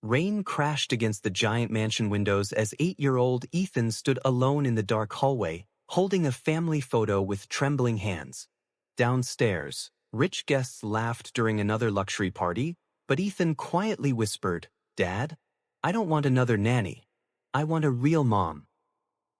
Rain crashed against the giant mansion windows as 8-year-old Ethan stood alone in the dark hallway, holding a family photo with trembling hands. Downstairs, rich guests laughed during another luxury party, but Ethan quietly whispered, "Dad, I don't want another nanny. I want a real mom."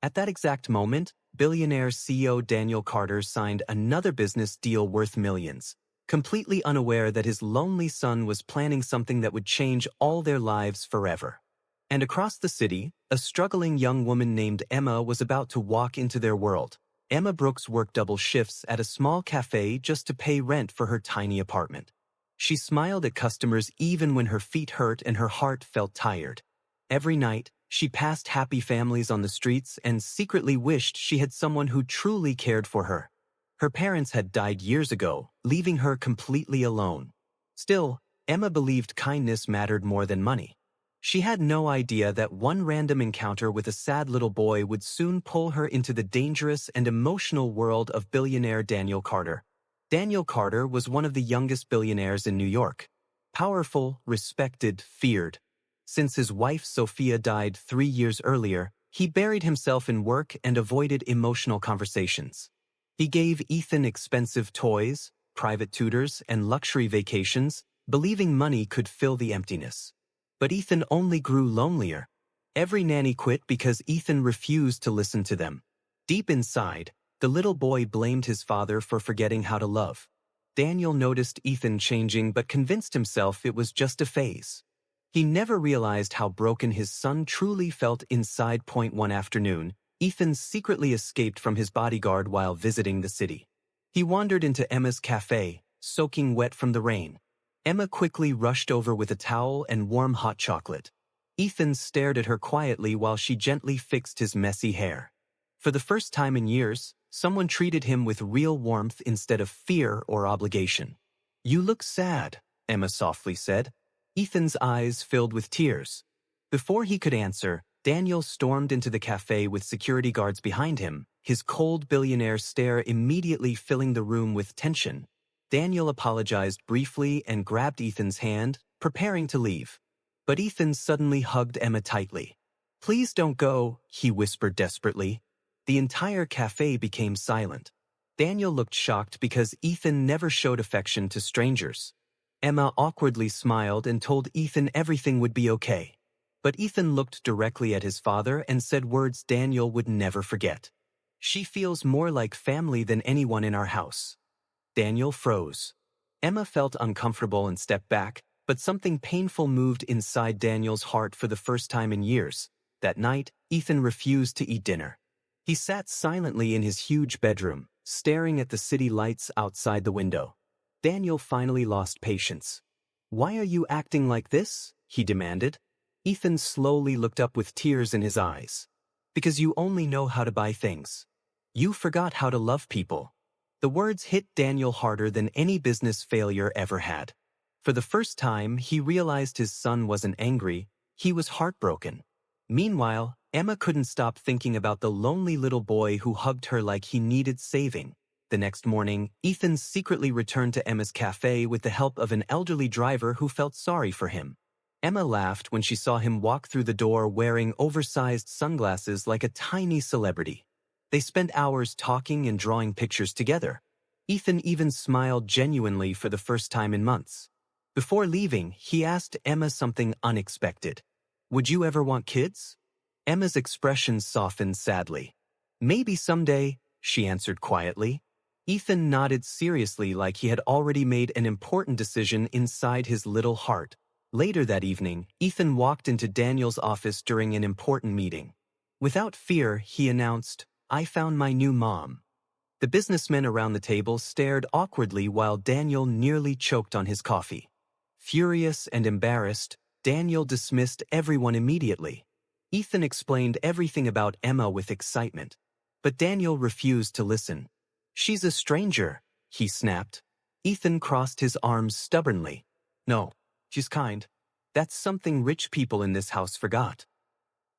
At that exact moment, billionaire CEO Daniel Carter signed another business deal worth millions, completely unaware that his lonely son was planning something that would change all their lives forever. And across the city, a struggling young woman named Emma was about to walk into their world. Emma Brooks worked double shifts at a small cafe just to pay rent for her tiny apartment. She smiled at customers even when her feet hurt and her heart felt tired. Every night, she passed happy families on the streets and secretly wished she had someone who truly cared for her. Her parents had died years ago, leaving her completely alone. Still, Emma believed kindness mattered more than money. She had no idea that one random encounter with a sad little boy would soon pull her into the dangerous and emotional world of billionaire Daniel Carter. Daniel Carter was one of the youngest billionaires in New York. Powerful, respected, feared. Since his wife Sophia died 3 years earlier, he buried himself in work and avoided emotional conversations. He gave Ethan expensive toys, private tutors, and luxury vacations, believing money could fill the emptiness. But Ethan only grew lonelier. Every nanny quit because Ethan refused to listen to them. Deep inside, the little boy blamed his father for forgetting how to love. Daniel noticed Ethan changing but convinced himself it was just a phase. He never realized how broken his son truly felt inside. One afternoon, Ethan secretly escaped from his bodyguard while visiting the city. He wandered into Emma's cafe, soaking wet from the rain. Emma quickly rushed over with a towel and warm hot chocolate. Ethan stared at her quietly while she gently fixed his messy hair. For the first time in years, someone treated him with real warmth instead of fear or obligation. "You look sad," Emma softly said. Ethan's eyes filled with tears. Before he could answer, Daniel stormed into the cafe with security guards behind him, his cold billionaire stare immediately filling the room with tension. Daniel apologized briefly and grabbed Ethan's hand, preparing to leave. But Ethan suddenly hugged Emma tightly. "Please don't go," he whispered desperately. The entire cafe became silent. Daniel looked shocked because Ethan never showed affection to strangers. Emma awkwardly smiled and told Ethan everything would be okay. But Ethan looked directly at his father and said words Daniel would never forget. "She feels more like family than anyone in our house." Daniel froze. Emma felt uncomfortable and stepped back, but something painful moved inside Daniel's heart for the first time in years. That night, Ethan refused to eat dinner. He sat silently in his huge bedroom, staring at the city lights outside the window. Daniel finally lost patience. "Why are you acting like this?" he demanded. Ethan slowly looked up with tears in his eyes. "Because you only know how to buy things. You forgot how to love people." The words hit Daniel harder than any business failure ever had. For the first time, he realized his son wasn't angry, he was heartbroken. Meanwhile, Emma couldn't stop thinking about the lonely little boy who hugged her like he needed saving. The next morning, Ethan secretly returned to Emma's cafe with the help of an elderly driver who felt sorry for him. Emma laughed when she saw him walk through the door wearing oversized sunglasses like a tiny celebrity. They spent hours talking and drawing pictures together. Ethan even smiled genuinely for the first time in months. Before leaving, he asked Emma something unexpected. "Would you ever want kids?" Emma's expression softened sadly. "Maybe someday," she answered quietly. Ethan nodded seriously like he had already made an important decision inside his little heart. Later that evening, Ethan walked into Daniel's office during an important meeting. Without fear, he announced, "I found my new mom." The businessmen around the table stared awkwardly while Daniel nearly choked on his coffee. Furious and embarrassed, Daniel dismissed everyone immediately. Ethan explained everything about Emma with excitement. But Daniel refused to listen. "She's a stranger," he snapped. Ethan crossed his arms stubbornly. "No, she's kind. That's something rich people in this house forgot."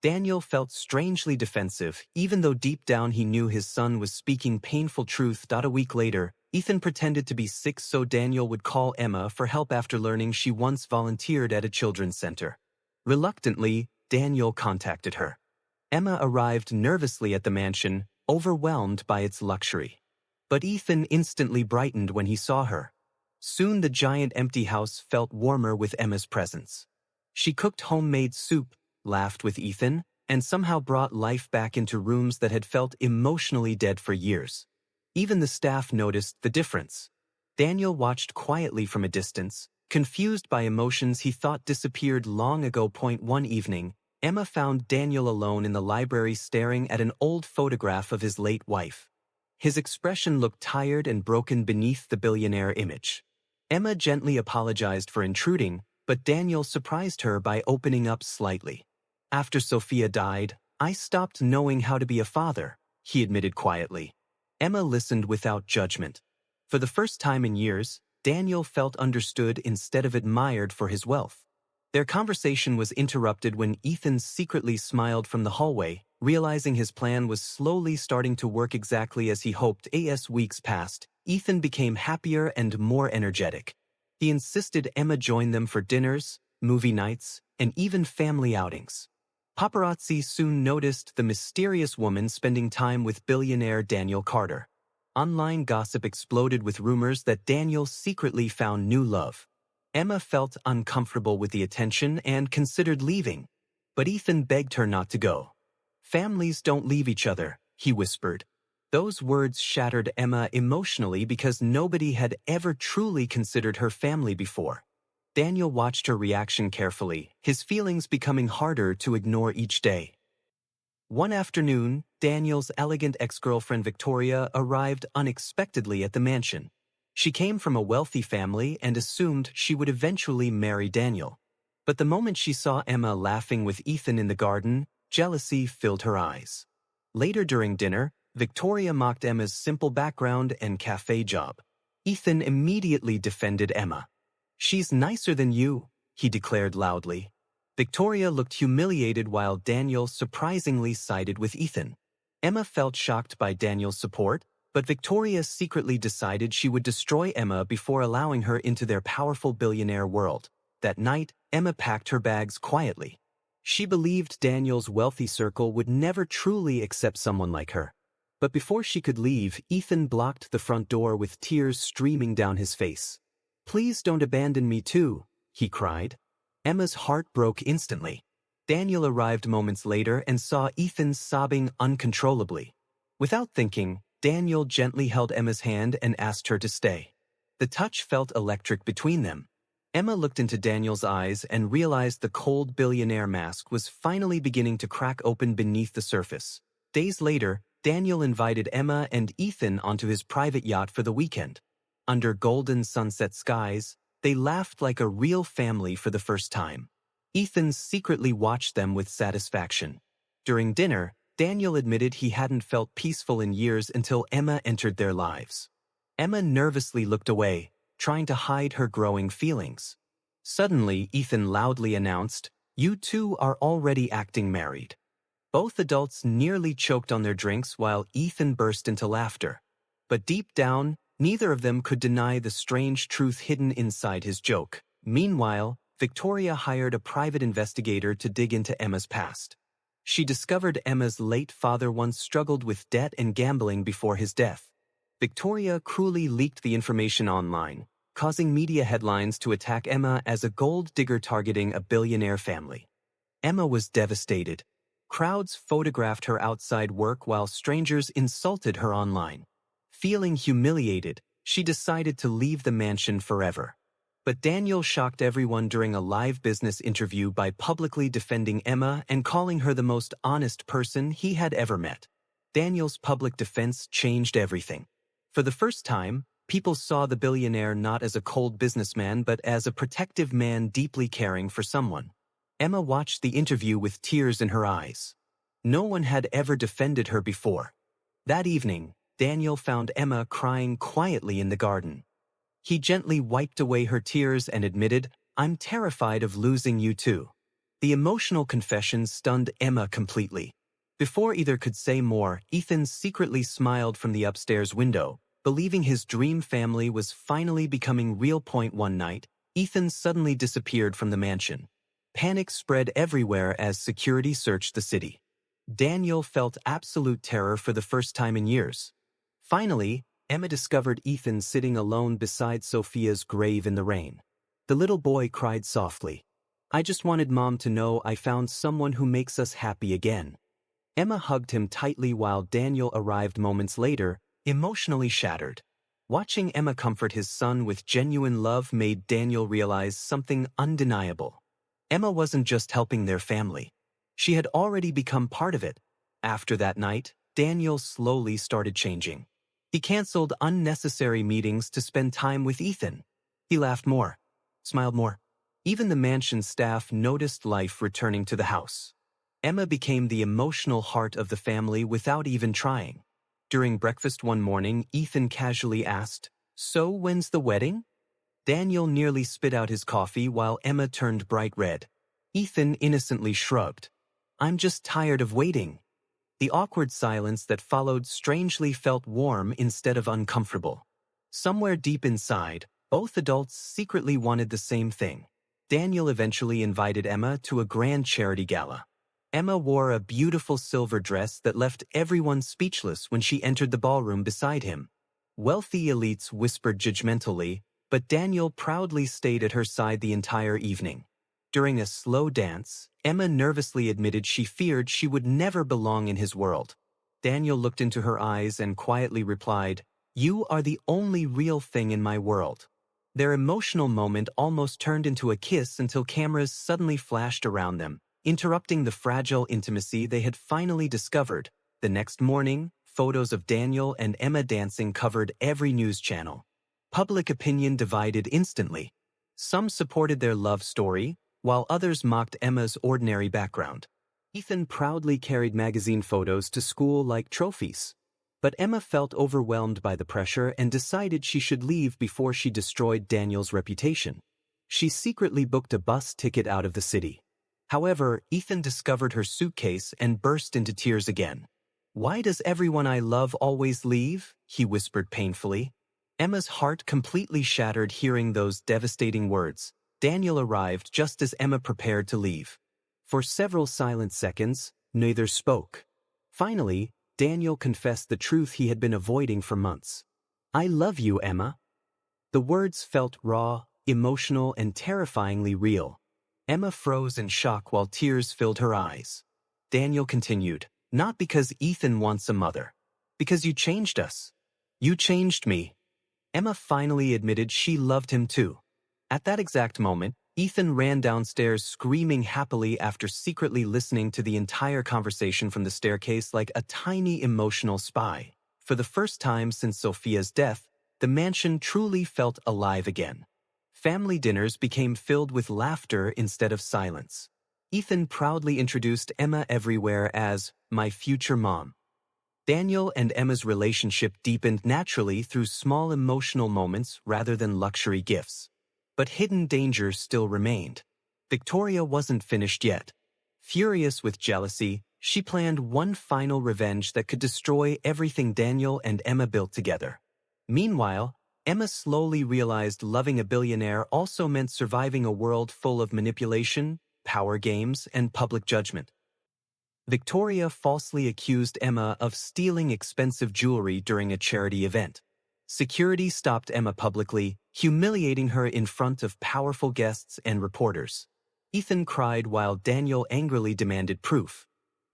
Daniel felt strangely defensive, even though deep down he knew his son was speaking painful truth. A week later, Ethan pretended to be sick so Daniel would call Emma for help after learning she once volunteered at a children's center. Reluctantly, Daniel contacted her. Emma arrived nervously at the mansion, overwhelmed by its luxury. But Ethan instantly brightened when he saw her. Soon the giant empty house felt warmer with Emma's presence. She cooked homemade soup, laughed with Ethan, and somehow brought life back into rooms that had felt emotionally dead for years. Even the staff noticed the difference. Daniel watched quietly from a distance, confused by emotions he thought disappeared long ago. One evening, Emma found Daniel alone in the library staring at an old photograph of his late wife. His expression looked tired and broken beneath the billionaire image. Emma gently apologized for intruding, but Daniel surprised her by opening up slightly. After Sophia died, I stopped knowing how to be a father, he admitted quietly. Emma listened without judgment. For the first time in years, Daniel felt understood instead of admired for his wealth. Their conversation was interrupted when Ethan secretly smiled from the hallway, realizing his plan was slowly starting to work exactly as he hoped. As weeks passed, Ethan became happier and more energetic. He insisted Emma join them for dinners, movie nights, and even family outings. Paparazzi soon noticed the mysterious woman spending time with billionaire Daniel Carter. Online gossip exploded with rumors that Daniel secretly found new love. Emma felt uncomfortable with the attention and considered leaving, but Ethan begged her not to go. Families don't leave each other, he whispered. Those words shattered Emma emotionally because nobody had ever truly considered her family before. Daniel watched her reaction carefully, his feelings becoming harder to ignore each day. One afternoon, Daniel's elegant ex-girlfriend Victoria arrived unexpectedly at the mansion. She came from a wealthy family and assumed she would eventually marry Daniel. But the moment she saw Emma laughing with Ethan in the garden, jealousy filled her eyes. Later during dinner, Victoria mocked Emma's simple background and cafe job. Ethan immediately defended Emma. "She's nicer than you," he declared loudly. Victoria looked humiliated while Daniel surprisingly sided with Ethan. Emma felt shocked by Daniel's support, but Victoria secretly decided she would destroy Emma before allowing her into their powerful billionaire world. That night, Emma packed her bags quietly. She believed Daniel's wealthy circle would never truly accept someone like her. But before she could leave, Ethan blocked the front door with tears streaming down his face. "Please don't abandon me too," he cried. Emma's heart broke instantly. Daniel arrived moments later and saw Ethan sobbing uncontrollably. Without thinking, Daniel gently held Emma's hand and asked her to stay. The touch felt electric between them. Emma looked into Daniel's eyes and realized the cold billionaire mask was finally beginning to crack open beneath the surface. Days later, Daniel invited Emma and Ethan onto his private yacht for the weekend. Under golden sunset skies, they laughed like a real family for the first time. Ethan secretly watched them with satisfaction. During dinner, Daniel admitted he hadn't felt peaceful in years until Emma entered their lives. Emma nervously looked away, trying to hide her growing feelings. Suddenly, Ethan loudly announced, "You two are already acting married." Both adults nearly choked on their drinks while Ethan burst into laughter. But deep down, neither of them could deny the strange truth hidden inside his joke. Meanwhile, Victoria hired a private investigator to dig into Emma's past. She discovered Emma's late father once struggled with debt and gambling before his death. Victoria cruelly leaked the information online, causing media headlines to attack Emma as a gold digger targeting a billionaire family. Emma was devastated. Crowds photographed her outside work while strangers insulted her online. Feeling humiliated, she decided to leave the mansion forever. But Daniel shocked everyone during a live business interview by publicly defending Emma and calling her the most honest person he had ever met. Daniel's public defense changed everything. For the first time, people saw the billionaire not as a cold businessman but as a protective man deeply caring for someone. Emma watched the interview with tears in her eyes. No one had ever defended her before. That evening, Daniel found Emma crying quietly in the garden. He gently wiped away her tears and admitted, "I'm terrified of losing you too." The emotional confession stunned Emma completely. Before either could say more, Ethan secretly smiled from the upstairs window, believing his dream family was finally becoming real. One night, Ethan suddenly disappeared from the mansion. Panic spread everywhere as security searched the city. Daniel felt absolute terror for the first time in years. Finally, Emma discovered Ethan sitting alone beside Sophia's grave in the rain. The little boy cried softly. "I just wanted Mom to know I found someone who makes us happy again." Emma hugged him tightly while Daniel arrived moments later, emotionally shattered. Watching Emma comfort his son with genuine love made Daniel realize something undeniable. Emma wasn't just helping their family. She had already become part of it. After that night, Daniel slowly started changing. He canceled unnecessary meetings to spend time with Ethan. He laughed more, smiled more. Even the mansion staff noticed life returning to the house. Emma became the emotional heart of the family without even trying. During breakfast one morning, Ethan casually asked, "So when's the wedding?" Daniel nearly spit out his coffee while Emma turned bright red. Ethan innocently shrugged. "I'm just tired of waiting." The awkward silence that followed strangely felt warm instead of uncomfortable. Somewhere deep inside, both adults secretly wanted the same thing. Daniel eventually invited Emma to a grand charity gala. Emma wore a beautiful silver dress that left everyone speechless when she entered the ballroom beside him. Wealthy elites whispered judgmentally, but Daniel proudly stayed at her side the entire evening. During a slow dance, Emma nervously admitted she feared she would never belong in his world. Daniel looked into her eyes and quietly replied, "You are the only real thing in my world." Their emotional moment almost turned into a kiss until cameras suddenly flashed around them, interrupting the fragile intimacy they had finally discovered. The next morning, photos of Daniel and Emma dancing covered every news channel. Public opinion divided instantly. Some supported their love story, while others mocked Emma's ordinary background. Ethan proudly carried magazine photos to school like trophies. But Emma felt overwhelmed by the pressure and decided she should leave before she destroyed Daniel's reputation. She secretly booked a bus ticket out of the city. However, Ethan discovered her suitcase and burst into tears again. "Why does everyone I love always leave?" he whispered painfully. Emma's heart completely shattered hearing those devastating words. Daniel arrived just as Emma prepared to leave. For several silent seconds, neither spoke. Finally, Daniel confessed the truth he had been avoiding for months. "I love you, Emma." The words felt raw, emotional, and terrifyingly real. Emma froze in shock while tears filled her eyes. Daniel continued, "Not because Ethan wants a mother. Because you changed us. You changed me." Emma finally admitted she loved him too. At that exact moment, Ethan ran downstairs screaming happily after secretly listening to the entire conversation from the staircase like a tiny emotional spy. For the first time since Sophia's death, the mansion truly felt alive again. Family dinners became filled with laughter instead of silence. Ethan proudly introduced Emma everywhere as "my future mom." Daniel and Emma's relationship deepened naturally through small emotional moments rather than luxury gifts. But hidden dangers still remained. Victoria wasn't finished yet. Furious with jealousy, she planned one final revenge that could destroy everything Daniel and Emma built together. Meanwhile, Emma slowly realized loving a billionaire also meant surviving a world full of manipulation, power games, and public judgment. Victoria falsely accused Emma of stealing expensive jewelry during a charity event. Security stopped Emma publicly, humiliating her in front of powerful guests and reporters. Ethan cried while Daniel angrily demanded proof.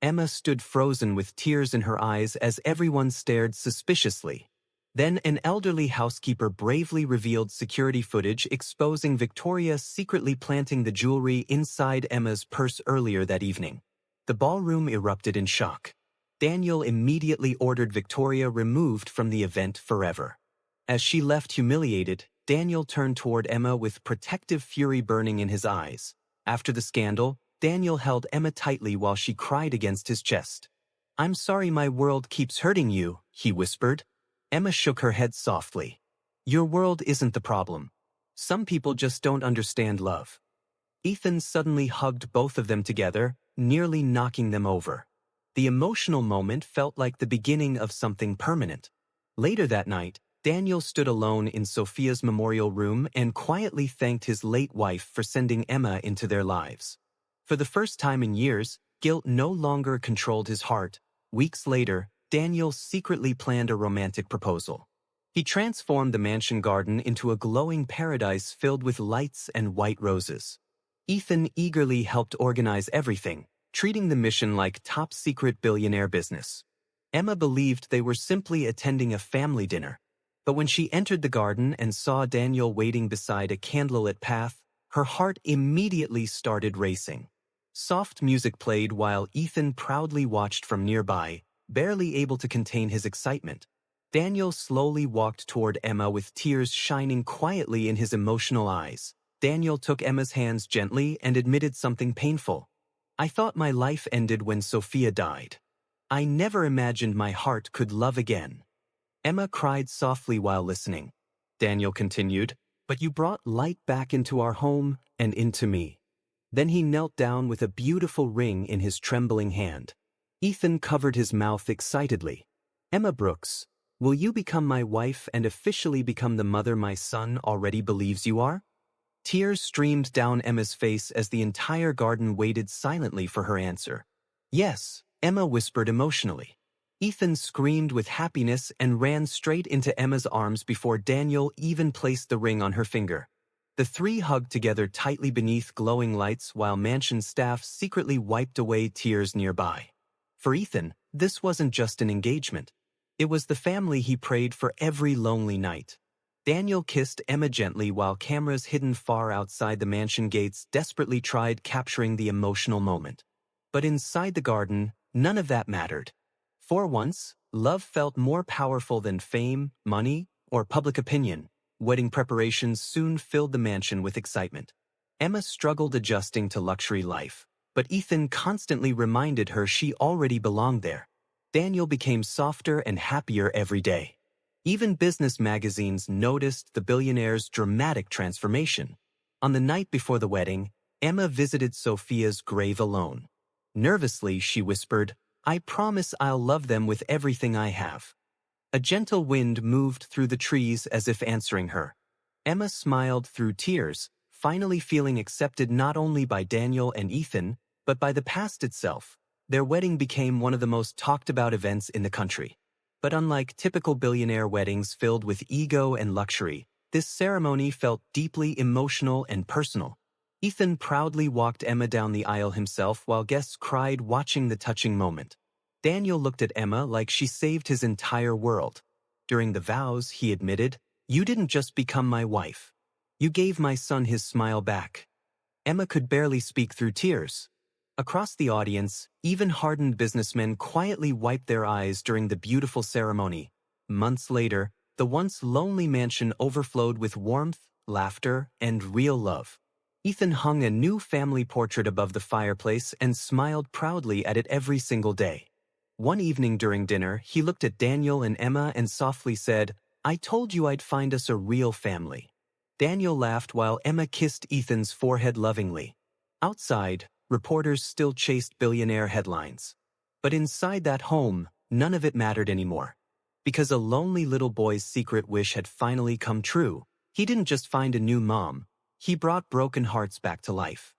Emma stood frozen with tears in her eyes as everyone stared suspiciously. Then an elderly housekeeper bravely revealed security footage exposing Victoria secretly planting the jewelry inside Emma's purse earlier that evening. The ballroom erupted in shock. Daniel immediately ordered Victoria removed from the event forever. As she left humiliated, Daniel turned toward Emma with protective fury burning in his eyes. After the scandal, Daniel held Emma tightly while she cried against his chest. "I'm sorry my world keeps hurting you," he whispered. Emma shook her head softly. "Your world isn't the problem. Some people just don't understand love." Ethan suddenly hugged both of them together, nearly knocking them over. The emotional moment felt like the beginning of something permanent. Later that night, Daniel stood alone in Sophia's memorial room and quietly thanked his late wife for sending Emma into their lives. For the first time in years, guilt no longer controlled his heart. Weeks later, Daniel secretly planned a romantic proposal. He transformed the mansion garden into a glowing paradise filled with lights and white roses. Ethan eagerly helped organize everything, treating the mission like top-secret billionaire business. Emma believed they were simply attending a family dinner. But when she entered the garden and saw Daniel waiting beside a candlelit path, her heart immediately started racing. Soft music played while Ethan proudly watched from nearby, barely able to contain his excitement. Daniel slowly walked toward Emma with tears shining quietly in his emotional eyes. Daniel took Emma's hands gently and admitted something painful. "I thought my life ended when Sophia died. I never imagined my heart could love again." Emma cried softly while listening. Daniel continued, "But you brought light back into our home and into me." Then he knelt down with a beautiful ring in his trembling hand. Ethan covered his mouth excitedly. "Emma Brooks, will you become my wife and officially become the mother my son already believes you are?" Tears streamed down Emma's face as the entire garden waited silently for her answer. "Yes," Emma whispered emotionally. Ethan screamed with happiness and ran straight into Emma's arms before Daniel even placed the ring on her finger. The three hugged together tightly beneath glowing lights while mansion staff secretly wiped away tears nearby. For Ethan, this wasn't just an engagement. It was the family he prayed for every lonely night. Daniel kissed Emma gently while cameras hidden far outside the mansion gates desperately tried capturing the emotional moment. But inside the garden, none of that mattered. For once, love felt more powerful than fame, money, or public opinion. Wedding preparations soon filled the mansion with excitement. Emma struggled adjusting to luxury life, but Ethan constantly reminded her she already belonged there. Daniel became softer and happier every day. Even business magazines noticed the billionaire's dramatic transformation. On the night before the wedding, Emma visited Sophia's grave alone. Nervously, she whispered, "I promise I'll love them with everything I have." A gentle wind moved through the trees as if answering her. Emma smiled through tears, finally feeling accepted not only by Daniel and Ethan, but by the past itself. Their wedding became one of the most talked-about events in the country. But unlike typical billionaire weddings filled with ego and luxury, this ceremony felt deeply emotional and personal. Ethan proudly walked Emma down the aisle himself while guests cried watching the touching moment. Daniel looked at Emma like she saved his entire world. During the vows, he admitted, "You didn't just become my wife. You gave my son his smile back." Emma could barely speak through tears. Across the audience, even hardened businessmen quietly wiped their eyes during the beautiful ceremony. Months later, the once lonely mansion overflowed with warmth, laughter, and real love. Ethan hung a new family portrait above the fireplace and smiled proudly at it every single day. One evening during dinner, he looked at Daniel and Emma and softly said, "I told you I'd find us a real family." Daniel laughed while Emma kissed Ethan's forehead lovingly. Outside, reporters still chased billionaire headlines. But inside that home, none of it mattered anymore. Because a lonely little boy's secret wish had finally come true, he didn't just find a new mom, he brought broken hearts back to life.